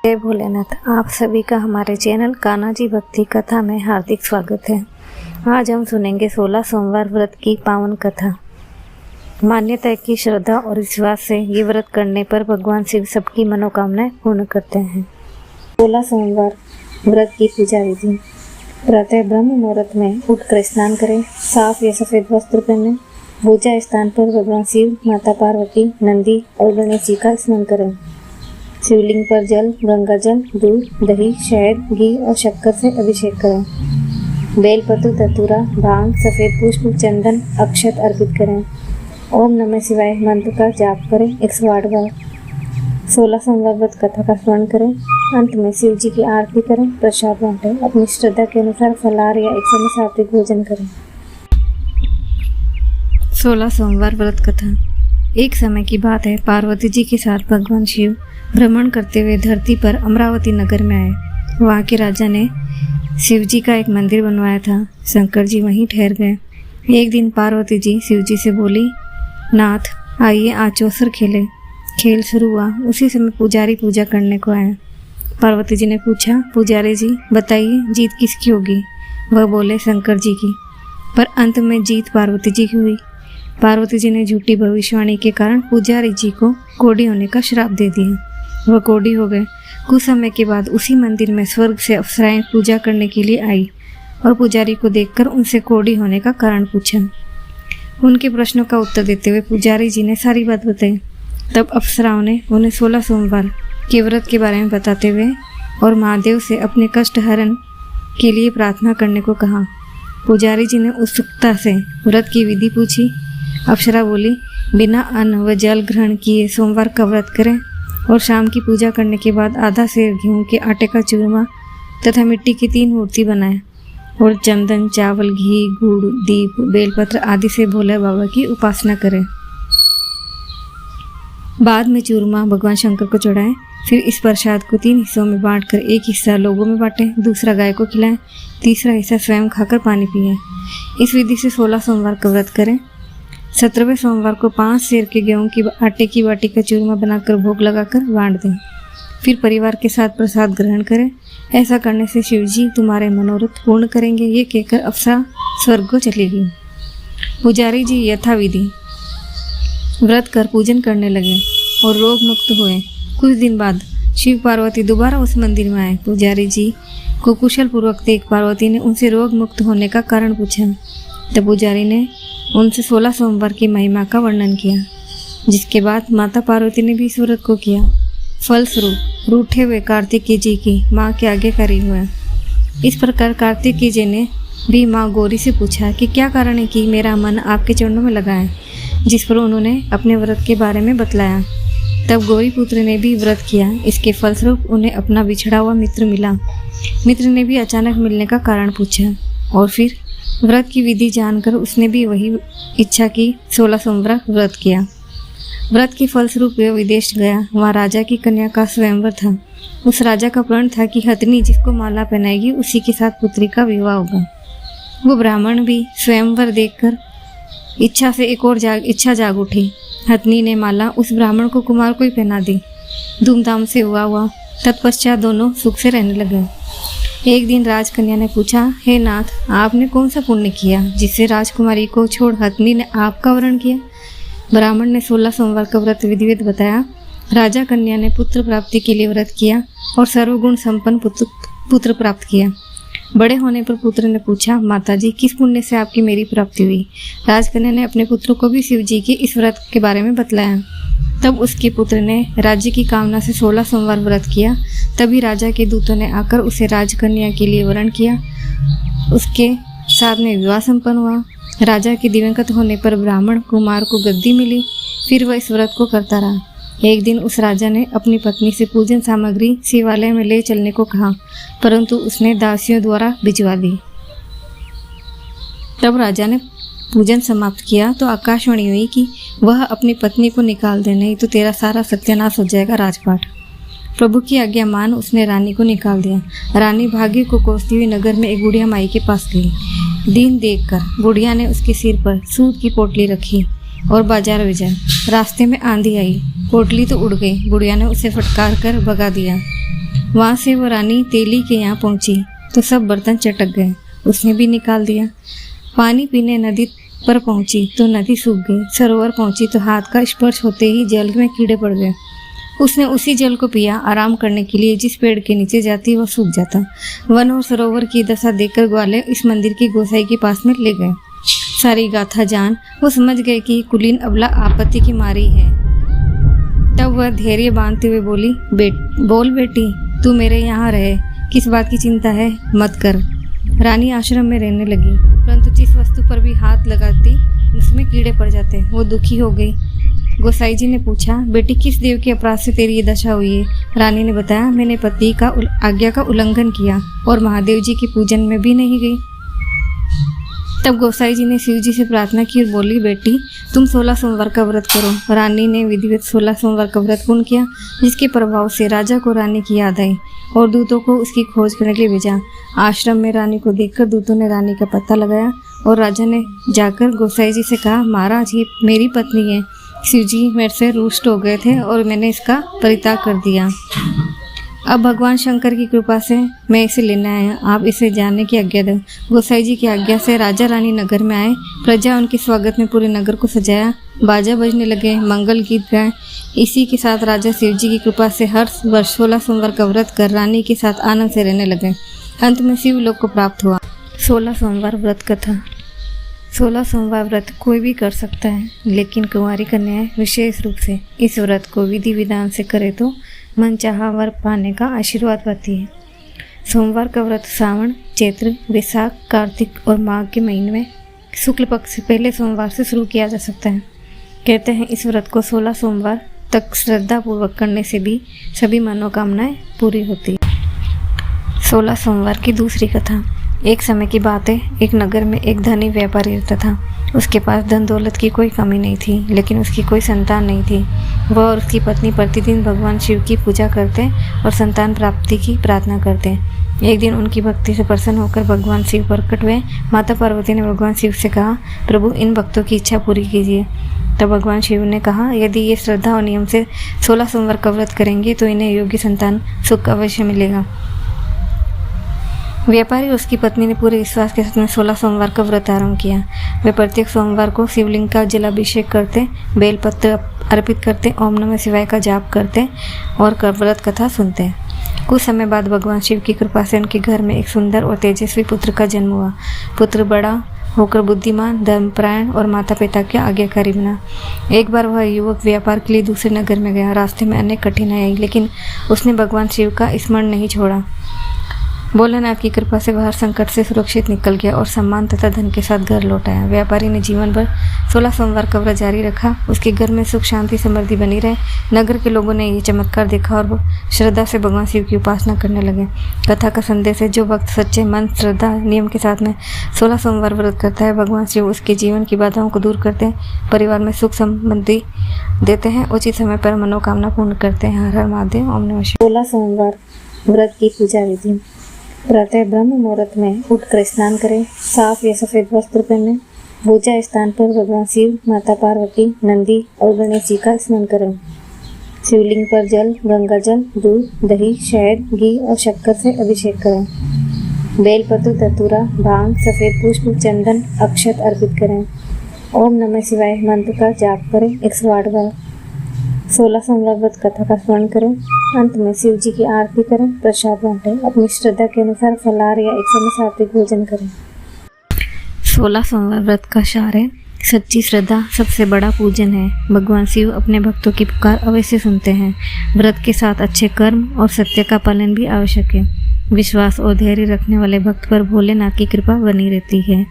जय भोलेनाथ। आप सभी का हमारे चैनल कान्हा जी भक्ति कथा में हार्दिक स्वागत है। आज हम सुनेंगे 16 सोमवार व्रत की पावन कथा। मान्यता है कि श्रद्धा और विश्वास से ये व्रत करने पर भगवान शिव सबकी मनोकामनाएं पूर्ण करते हैं। 16 सोमवार व्रत की पूजा विधि। प्रातः ब्रह्म मुहूर्त में उठकर स्नान करें, साफ या सफेद वस्त्र पहने, पूजा स्थान पर भगवान शिव, माता पार्वती, नंदी और गणेश जी का स्मरण करें। शिवलिंग पर जल, गंगा जल, दूध, दही, शहद, घी और शक्कर से अभिषेक करें। बेलपत्र, धतूरा, भांग, सफेद पुष्प, चंदन, अक्षत अर्पित करें। ओम नमः शिवाय मंत्र का जाप करें 108 बार। 16 सोमवार व्रत कथा का स्मरण करें। अंत में शिव जी की आरती करें, प्रसाद बांटें। अपनी श्रद्धा के अनुसार फलाहार या एक समय सात्विक भोजन करें। 16 सोमवार व्रत कथा। एक समय की बात है, पार्वती जी के साथ भगवान शिव भ्रमण करते हुए धरती पर अमरावती नगर में आए। वहाँ के राजा ने शिव जी का एक मंदिर बनवाया था। शंकर जी वहीं ठहर गए। एक दिन पार्वती जी शिव जी से बोली, नाथ आइए आज चौसर खेले। खेल शुरू हुआ। उसी समय पुजारी पूजा करने को आया। पार्वती जी ने पूछा, पुजारी जी बताइए जीत किसकी होगी? वह बोले, शंकर जी की। पर अंत में जीत पार्वती जी की हुई। पार्वती जी ने झूठी भविष्यवाणी के कारण पुजारी जी को कोढ़ी होने का श्राप दे दिया। वह कोढ़ी हो गए। कुछ समय के बाद उसी मंदिर में स्वर्ग से अप्सराएं पूजा करने के लिए आई और पुजारी को देखकर उनसे कोढ़ी होने का कारण पूछा। उनके प्रश्नों का उत्तर देते हुए पुजारी जी ने सारी बात बताई। तब अप्सराओं ने उन्हें 16 सोमवार के व्रत के बारे में बताते हुए और महादेव से अपने कष्ट हरण के लिए प्रार्थना करने को कहा। पुजारी जी ने उत्सुकता से व्रत की विधि पूछी। अप्सरा बोली, बिना अन्न व जल ग्रहण किए सोमवार का व्रत करें और शाम की पूजा करने के बाद आधा सेर गेहूं के आटे का चूरमा तथा मिट्टी की 3 मूर्ति बनाएं और चंदन, चावल, घी, गुड़, दीप, बेलपत्र आदि से भोले बाबा की उपासना करें। बाद में चूरमा भगवान शंकर को चढ़ाएं। फिर इस प्रसाद को 3 हिस्सों में बांटकर एक हिस्सा लोगों में बांटें, दूसरा गाय को खिलाएं, तीसरा हिस्सा स्वयं खाकर पानी पिएं। इस विधि से 16 सोमवार का व्रत करें। 17वें सोमवार को 5 सेर के गेहूं की आटे की बाटी का चूरमा बनाकर भोग लगाकर बांट दें। फिर परिवार के साथ प्रसाद ग्रहण करें। ऐसा करने से शिव जी तुम्हारे मनोरथ पूर्ण करेंगे। ये कहकर अप्सरा स्वर्ग को चली गई। पुजारी जी यथाविधि व्रत कर पूजन करने लगे और रोग मुक्त हुए। कुछ दिन बाद शिव पार्वती दोबारा उस मंदिर में आए। पुजारी जी को कुशल पूर्वक देख पार्वती ने उनसे रोग मुक्त होने का कारण पूछा। तब पुजारी ने उनसे 16 सोमवार की महिमा का वर्णन किया, जिसके बाद माता पार्वती ने भी इस व्रत को किया। फलस्वरूप रूठे हुए कार्तिकेय जी की माँ के आज्ञाकारी हुए। इस प्रकार कार्तिकेय जी ने भी माँ गौरी से पूछा कि क्या कारण है कि मेरा मन आपके चरणों में लगा है, जिस पर उन्होंने अपने व्रत के बारे में बतलाया। तब गौरी पुत्र ने भी व्रत किया। इसके फलस्वरूप उन्हें अपना बिछड़ा हुआ मित्र मिला। मित्र ने भी अचानक मिलने का कारण पूछा और फिर व्रत की विधि जानकर उसने भी वही इच्छा की 16 सोमवार व्रत किया। व्रत के फलस्वरूप वह विदेश गया। वहाँ राजा की कन्या का स्वयंवर था। उस राजा का प्रण था कि हथनी जिसको माला पहनाएगी उसी के साथ पुत्री का विवाह होगा। वो ब्राह्मण भी स्वयंवर देखकर इच्छा से एक और इच्छा जाग उठी। हथनी ने माला उस ब्राह्मण को कुमार को ही पहना दी। धूमधाम से हुआ। तत्पश्चात दोनों सुख से रहने लगे। एक दिन राजकन्या ने पूछा, हे नाथ आपने कौन सा पुण्य किया जिससे राजकुमारी को छोड़ हथनी ने आपका वरण किया? ब्राह्मण ने 16 सोमवार का व्रत विधिवत बताया। राजा कन्या ने पुत्र प्राप्ति के लिए व्रत किया और सर्वगुण संपन्न पुत्र प्राप्त किया। बड़े होने पर पुत्र ने पूछा, माताजी किस पुण्य से आपकी मेरी प्राप्ति हुई? राजकन्या ने अपने पुत्र को भी शिव जी के इस व्रत के बारे में बतलाया। तब उसके पुत्र ने राज्य की कामना से 16 सोमवार व्रत किया। तभी राजा के दूतों ने आकर उसे राजकन्या के लिए वरण किया। उसके साथ में विवाह संपन्न हुआ। राजा के दिवंगत होने पर ब्राह्मण कुमार को गद्दी मिली। फिर वह इस व्रत को करता रहा। एक दिन उस राजा ने अपनी पत्नी से पूजन सामग्री शिवालय में ले चलने को कहा, परंतु उसने दासियों द्वारा भिजवा दी। तब राजा ने पूजन समाप्त किया तो आकाशवाणी हुई कि वह अपनी पत्नी को निकाल दे, नहीं तो तेरा सारा सत्यानाश हो जाएगा राजपाट। प्रभु की आज्ञा मान उसने रानी को निकाल दिया। रानी भाग्य को कोसती हुई नगर में एक बुढ़िया माई के पास गई। दिन देखकर बुढ़िया ने उसके सिर पर सूत की पोटली रखी और बाजार भेजा। रास्ते में आंधी आई, पोटली तो उड़ गई। बुढ़िया ने उसे फटकार कर भगा दिया। वहाँ से वो रानी तेली के यहाँ पहुँची तो सब बर्तन चटक गए, उसने भी निकाल दिया। पानी पीने नदी पर पहुँची तो नदी सूख गई। सरोवर पहुँची तो हाथ का स्पर्श होते ही जल में कीड़े पड़ गए। उसने उसी जल को पिया। आराम करने के लिए जिस पेड़ के नीचे जाती वह सूख जाता। वन और सरोवर की दशा देखकर ग्वाले इस मंदिर की गोसाई के पास में ले गए। सारी गाथा जान वो समझ गए कि कुलीन अबला आपत्ति की मारी है। तब वह धैर्य बांधते हुए बोली, बोल बेटी, तू मेरे यहाँ रहे, किस बात की चिंता है, मत कर। रानी आश्रम में रहने लगी, परंतु जिस वस्तु पर भी हाथ लगाती उसमें कीड़े पड़ जाते। वो दुखी हो गई। गोसाई जी ने पूछा, बेटी किस देव के अपराध से तेरी ये दशा हुई है? रानी ने बताया, मैंने पति का आज्ञा का उल्लंघन किया और महादेव जी के पूजन में भी नहीं गई। तब गोसाई जी ने शिव जी से प्रार्थना की और बोली, बेटी तुम 16 सोमवार का व्रत करो। रानी ने विधिवत 16 सोमवार का व्रत पूर्ण किया, जिसके प्रभाव से राजा को रानी की याद आई और दूतों को उसकी खोज करने के लिए भेजा। आश्रम में रानी को देखकर दूतों ने रानी का पता लगाया और राजा ने जाकर गोसाई जी से कहा, महाराज ये मेरी पत्नी है। शिव जी मेरे से रुष्ट हो गए थे और मैंने इसका परित्याग कर दिया। अब भगवान शंकर की कृपा से मैं इसे लेने आया, आप इसे जानने की आज्ञा दो। गोसाई जी की आज्ञा से राजा रानी नगर में आए। प्रजा उनके स्वागत में पूरे नगर को सजाया, बाजा बजने लगे, मंगल गीत गाए। इसी के साथ राजा शिव जी की कृपा से हर वर्ष 16 सोमवार का व्रत कर रानी के साथ आनंद से रहने लगे। अंत में शिव लोक को प्राप्त हुआ। 16 सोमवार व्रत कथा। 16 सोमवार व्रत कोई भी कर सकता है, लेकिन कुंवारी कन्याएं विशेष रूप से इस व्रत को विधि विधान से करे तो मनचाहा वर पाने का आशीर्वाद पाती है। सोमवार का व्रत सावन, चैत्र, वैशाख, कार्तिक और माघ के महीने में शुक्ल पक्ष से पहले सोमवार से शुरू किया जा सकता है। कहते हैं इस व्रत को 16 सोमवार तक श्रद्धा पूर्वक करने से भी सभी मनोकामनाएं पूरी होती है। 16 सोमवार की दूसरी कथा। एक समय की बात है, एक नगर में एक धनी व्यापारी रहता था। उसके पास धन दौलत की कोई कमी नहीं थी, लेकिन उसकी कोई संतान नहीं थी। वह और उसकी पत्नी प्रतिदिन भगवान शिव की पूजा करते और संतान प्राप्ति की प्रार्थना करते। एक दिन उनकी भक्ति से प्रसन्न होकर भगवान शिव प्रकट हुए। माता पार्वती ने भगवान शिव से कहा, प्रभु इन भक्तों की इच्छा पूरी कीजिए। तब भगवान शिव ने कहा, यदि ये श्रद्धा और नियम से 16 सोमवार का व्रत करेंगे तो इन्हें योग्य संतान सुख अवश्य मिलेगा। व्यापारी और उसकी पत्नी ने पूरे विश्वास के साथ में 16 सोमवार का व्रत आरंभ किया। वे प्रत्येक सोमवार को शिवलिंग का जलाभिषेक करते, बेलपत्र अर्पित करते, ओम नमः शिवाय का जाप करते और व्रत कथा सुनते। कुछ समय बाद भगवान शिव की कृपा से उनके घर में एक सुंदर और तेजस्वी पुत्र का जन्म हुआ। पुत्र बड़ा होकर बुद्धिमान, धर्मपरायण और माता पिता के आज्ञाकारी बना। एक बार वह युवक व्यापार के लिए दूसरे नगर में गया। रास्ते में अनेक कठिनाई आई, लेकिन उसने भगवान शिव का स्मरण नहीं छोड़ा। भोलेनाथ की कृपा से वह हर संकट से सुरक्षित निकल गया और सम्मान तथा धन के साथ घर लौट आया। व्यापारी ने जीवन भर 16 सोमवार का व्रत जारी रखा। उसके घर में सुख शांति समृद्धि बनी रहे। नगर के लोगों ने ये चमत्कार देखा और वो श्रद्धा से भगवान शिव की उपासना करने लगे। कथा का संदेश है, जो भक्त सच्चे मन, श्रद्धा, नियम के साथ में 16 सोमवार व्रत करता है, भगवान शिव उसके जीवन की बाधाओं को दूर करते हैं, परिवार में सुख समृद्धि देते हैं, उचित समय पर मनोकामना पूर्ण करते हैं। हर हर महादेव, ओम नमः शिवाय। 16 सोमवार व्रत की पूजा विधि। प्रातः ब्रह्म मुहूर्त में उठकर स्नान करें, साफ या सफेद वस्त्र पहने, पूजा स्थान पर भगवान शिव, माता पार्वती, नंदी और गणेश जी का स्मरण करें। शिवलिंग पर जल, गंगा जल, दूध, दही, शहद, घी और शक्कर से अभिषेक करें। बेलपत्र, धतूरा, भांग, सफेद पुष्प, चंदन, अक्षत अर्पित करें। ओम नमः शिवाय मंत्र का जाप करें 108 बार। 16 सोमवार व्रत कथा का स्मरण करें। अंत में शिव जी की आरती करें, प्रसाद बांटें। अपनी श्रद्धा के अनुसार फलाहार या एक समय सात्विक भोजन करें। 16 सोमवार व्रत का सार है, सच्ची श्रद्धा सबसे बड़ा पूजन है। भगवान शिव अपने भक्तों की पुकार अवश्य सुनते हैं। व्रत के साथ अच्छे कर्म और सत्य का पालन भी आवश्यक है। विश्वास और धैर्य रखने वाले भक्त पर भोलेनाथ की कृपा बनी रहती है।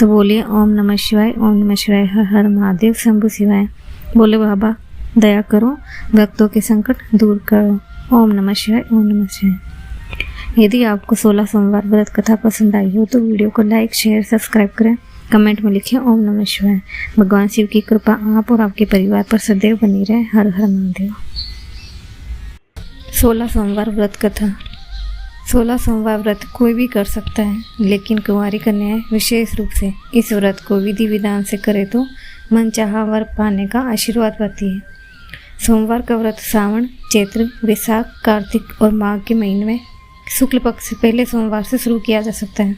तो बोलिए ओम नमः शिवाय, ओम नमः शिवाय, हर हर महादेव, शंभु शिवाय। बोले बाबा दया करो, भक्तों के संकट दूर करो। ओम नमः शिवाय, ओम नमः शिवाय। यदि आपको 16 सोमवार व्रत कथा पसंद आई हो तो वीडियो को लाइक, शेयर, सब्सक्राइब करें। कमेंट में लिखें ओम नमः शिवाय। भगवान शिव की कृपा आप और आपके परिवार पर सदैव बनी रहे। हर हर महादेव। 16 सोमवार व्रत कथा। 16 सोमवार व्रत कोई भी कर सकता है, लेकिन कुंवारी कन्याएं विशेष रूप से इस व्रत को विधि विधान से करे तो मनचाहा वर पाने का आशीर्वाद पाती है। सोमवार का व्रत सावन, चैत्र, वैशाख, कार्तिक और माघ के महीने में शुक्ल पक्ष से पहले सोमवार से शुरू किया जा सकता है।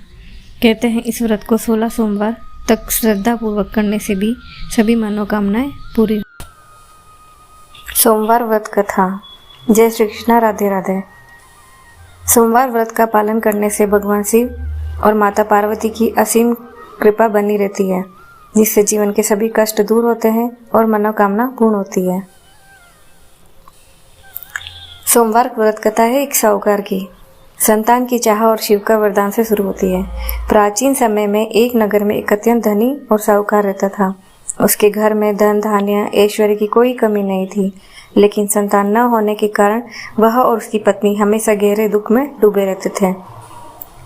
कहते हैं इस व्रत को 16 सोमवार तक श्रद्धापूर्वक करने से भी सभी मनोकामनाएं पूरी। सोमवार व्रत कथा। जय श्री कृष्णा, राधे राधे। सोमवार व्रत का पालन करने से भगवान शिव और माता पार्वती की असीम कृपा बनी रहती है, जिससे जीवन के सभी कष्ट दूर होते हैं और मनोकामना पूर्ण होती है। सोमवार व्रत कथा है एक साहूकार की। संतान की चाह और शिव का वरदान से शुरू होती है। प्राचीन समय में एक नगर में एक अत्यंत धनी और साहूकार रहता था। उसके घर में धन धान्य ऐश्वर्य की कोई कमी नहीं थी, लेकिन संतान न होने के कारण वह और उसकी पत्नी हमेशा गहरे दुख में डूबे रहते थे।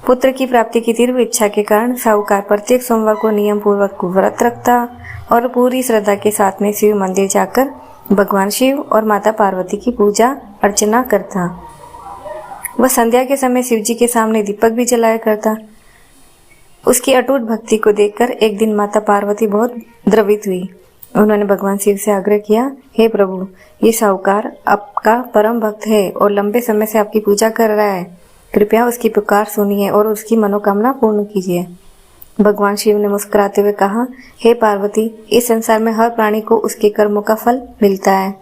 पुत्र की प्राप्ति की तीव्र इच्छा के कारण साहूकार प्रत्येक सोमवार को नियम पूर्वक व्रत रखता और पूरी श्रद्धा के साथ में शिव मंदिर जाकर भगवान शिव और माता पार्वती की पूजा अर्चना करता। वह संध्या के समय शिव जी के सामने दीपक भी जलाया करता। उसकी अटूट भक्ति को देखकर एक दिन माता पार्वती बहुत द्रवित हुई। उन्होंने भगवान शिव से आग्रह किया, हे प्रभु, ये साहूकार आपका परम भक्त है और लंबे समय से आपकी पूजा कर रहा है। कृपया उसकी पुकार सुनिए और उसकी मनोकामना पूर्ण कीजिए। भगवान शिव ने मुस्कुराते हुए कहा, हे पार्वती, इस संसार में हर प्राणी को उसके कर्मों का फल मिलता है।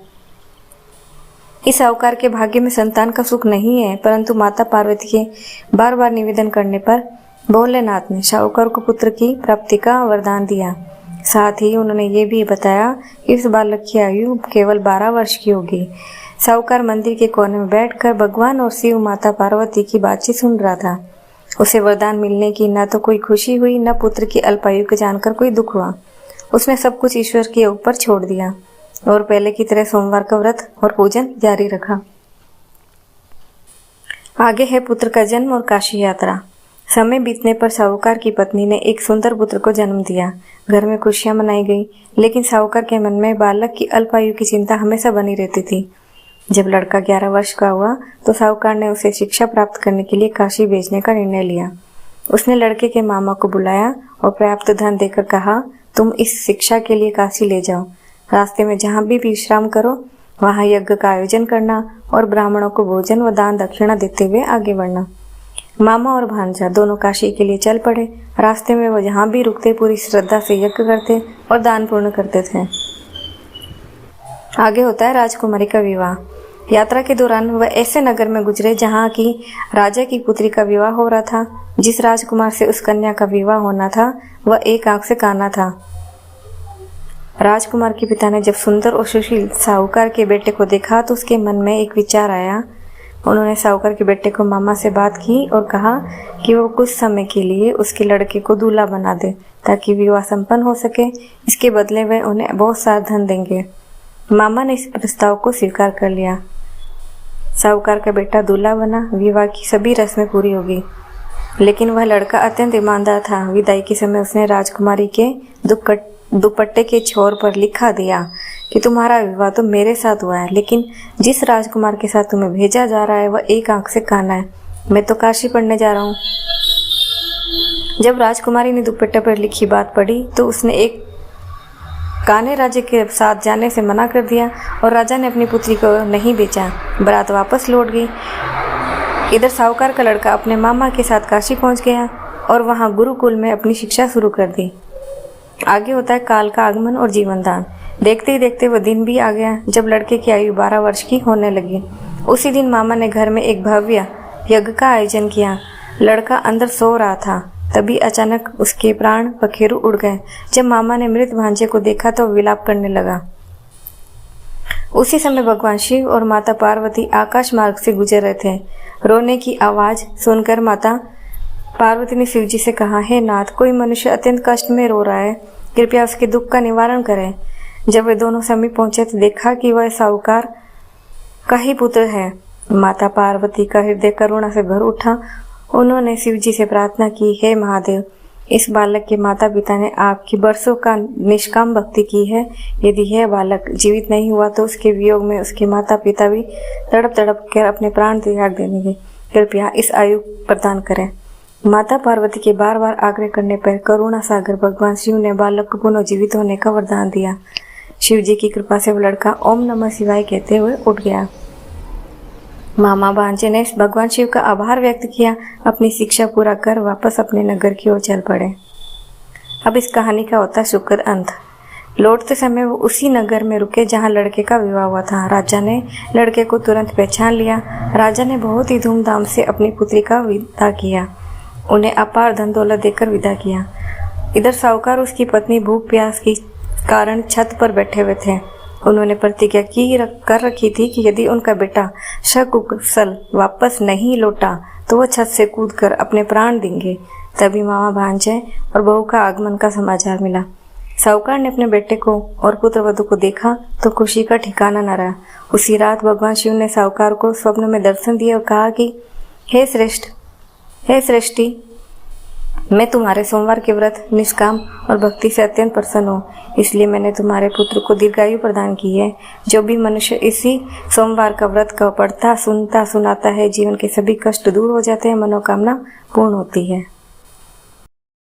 इस साहूकार के भाग्य में संतान का सुख नहीं है, परंतु माता पार्वती के बार बार निवेदन करने पर भोलेनाथ ने साहूकार को पुत्र की प्राप्ति का वरदान दिया। साथ ही उन्होंने ये भी बताया इस बालक की आयु केवल 12 वर्ष की होगी। साहूकार मंदिर के कोने में बैठकर भगवान और शिव माता पार्वती की बातचीत सुन रहा था। उसे वरदान मिलने की न तो कोई खुशी हुई, न पुत्र की अल्पायु को जानकर कोई दुख हुआ। उसने सब कुछ ईश्वर के ऊपर छोड़ दिया और पहले की तरह सोमवार का व्रत और पूजन जारी रखा। आगे है पुत्र का जन्म और काशी यात्रा। समय बीतने पर साहूकार की पत्नी ने एक सुंदर पुत्र को जन्म दिया। घर में खुशियां मनाई गई, लेकिन साहूकार के मन में बालक की अल्पायु की चिंता हमेशा बनी रहती थी। जब लड़का 11 वर्ष का हुआ तो साहूकार ने उसे शिक्षा प्राप्त करने के लिए काशी भेजने का निर्णय लिया। उसने लड़के के मामा को बुलाया और पर्याप्त धन देकर कहा, तुम इस शिक्षा के लिए काशी ले जाओ। रास्ते में जहाँ भी विश्राम करो वहाँ यज्ञ का आयोजन करना और ब्राह्मणों को भोजन व दान दक्षिणा देते हुए आगे बढ़ना। मामा और भांजा दोनों काशी के लिए चल पड़े। रास्ते में वो जहाँ भी रुकते पूरी श्रद्धा से यज्ञ करते और दान पूर्ण करते थे। आगे होता है राजकुमारी का विवाह। यात्रा के दौरान वह ऐसे नगर में गुजरे जहाँ की राजा की पुत्री का विवाह हो रहा था। जिस राजकुमार से उस कन्या का विवाह होना था वह एक आंख से काना था। राजकुमार के पिता ने जब सुंदर और सुशील साहूकार के बेटे को देखा तो उसके मन में एक विचार आया। उन्होंने साहूकार के बेटे को मामा से बात की और कहा कि वो कुछ समय के लिए उसके लड़के को दूल्हा बना दे ताकि विवाह संपन्न हो सके। इसके बदले वे उन्हें बहुत सारा धन देंगे। मामा ने इस प्रस्ताव को स्वीकार कर लिया। साहूकार का बेटा दूल्हा बना। विवाह की सभी रस्में पूरी हो गई, लेकिन वह लड़का अत्यंत ईमानदार था। विदाई के समय उसने राजकुमारी के दुपट्टे के छोर पर लिखा दिया कि तुम्हारा विवाह तो मेरे साथ हुआ है, लेकिन जिस राजकुमार के साथ तुम्हें भेजा जा रहा है वह एक आंख से काना है। मैं तो काशी पढ़ने जा रहा हूँ। जब राजकुमारी ने दुपट्टे पर लिखी बात पढ़ी तो उसने एक काने राजा के साथ जाने से मना कर दिया और राजा ने अपनी पुत्री को नहीं बेचा। बारात वापस लौट गई। इधर साहूकार का लड़का अपने मामा के साथ काशी पहुंच गया और वहां गुरुकुल में अपनी शिक्षा शुरू कर दी। आगे होता है काल का आगमन और जीवन दान। देखते ही देखते वह दिन भी आ गया जब लड़के की आयु 12 वर्ष की होने लगी। उसी दिन मामा ने घर में एक भव्य यज्ञ का आयोजन किया। लड़का अंदर सो रहा था, तभी अचानक उसके प्राण पखेरु उड़ गए। जब मामा ने मृत भांजे को देखा तो विलाप करने लगा। उसी समय भगवान शिव और माता पार्वती आकाश मार्ग से गुजर रहे थे। रोने की आवाज सुनकर माता पार्वती ने शिव जी से कहा, हे नाथ, कोई मनुष्य अत्यंत कष्ट में रो रहा है, कृपया उसके दुख का निवारण करें। जब वे दोनों समीप पहुंचे तो देखा कि वह साहूकार का ही पुत्र है। माता पार्वती का हृदय करुणा से भर उठा। उन्होंने शिव जी से प्रार्थना की, हे महादेव, इस बालक के माता पिता ने आपकी बरसों का निष्काम भक्ति की है। यदि यह बालक जीवित नहीं हुआ तो उसके वियोग में उसके माता पिता भी तड़प तड़प कर अपने प्राण त्याग देंगे। कृपया इस आयु प्रदान करें। माता पार्वती के बार बार आग्रह करने पर करुणा सागर भगवान शिव ने बालक को पुनः जीवित होने का वरदान दिया। शिव जी की कृपा से वो लड़का ओम नमः शिवाय कहते हुए उठ गया। मामा भांजे ने भगवान शिव का आभार व्यक्त किया, अपनी शिक्षा पूरा कर वापस अपने नगर की ओर चल पड़े। अब इस कहानी का होता सुखद अंत। लौटते समय वो उसी नगर में रुके जहाँ लड़के का विवाह हुआ था। राजा ने लड़के को तुरंत पहचान लिया। राजा ने बहुत ही धूमधाम से अपनी पुत्री का विदा किया, उन्हें अपार धन दौलत देकर विदा किया। इधर साहूकार उसकी पत्नी भूख प्यास के कारण छत पर बैठे हुए थे। उन्होंने प्रतिज्ञा कर रखी थी कि यदि उनका बेटा सकुशल वापस नहीं लौटा तो वो छत से कूदकर अपने प्राण देंगे। तभी मामा भांजे और बहू का आगमन का समाचार मिला। साहूकार ने अपने बेटे को और पुत्रवधू को देखा तो खुशी का ठिकाना न रहा। उसी रात भगवान शिव ने साहूकार को स्वप्न में दर्शन दिए और कहा कि हे श्रेष्ठी, मैं तुम्हारे सोमवार के व्रत, निष्काम और भक्ति से अत्यंत प्रसन्न हूँ, इसलिए मैंने तुम्हारे पुत्र को दीर्घायु प्रदान की है। जो भी मनुष्य इसी सोमवार का व्रत का पढ़ता, सुनता, सुनाता है, जीवन के सभी कष्ट दूर हो जाते हैं, मनोकामना पूर्ण होती है।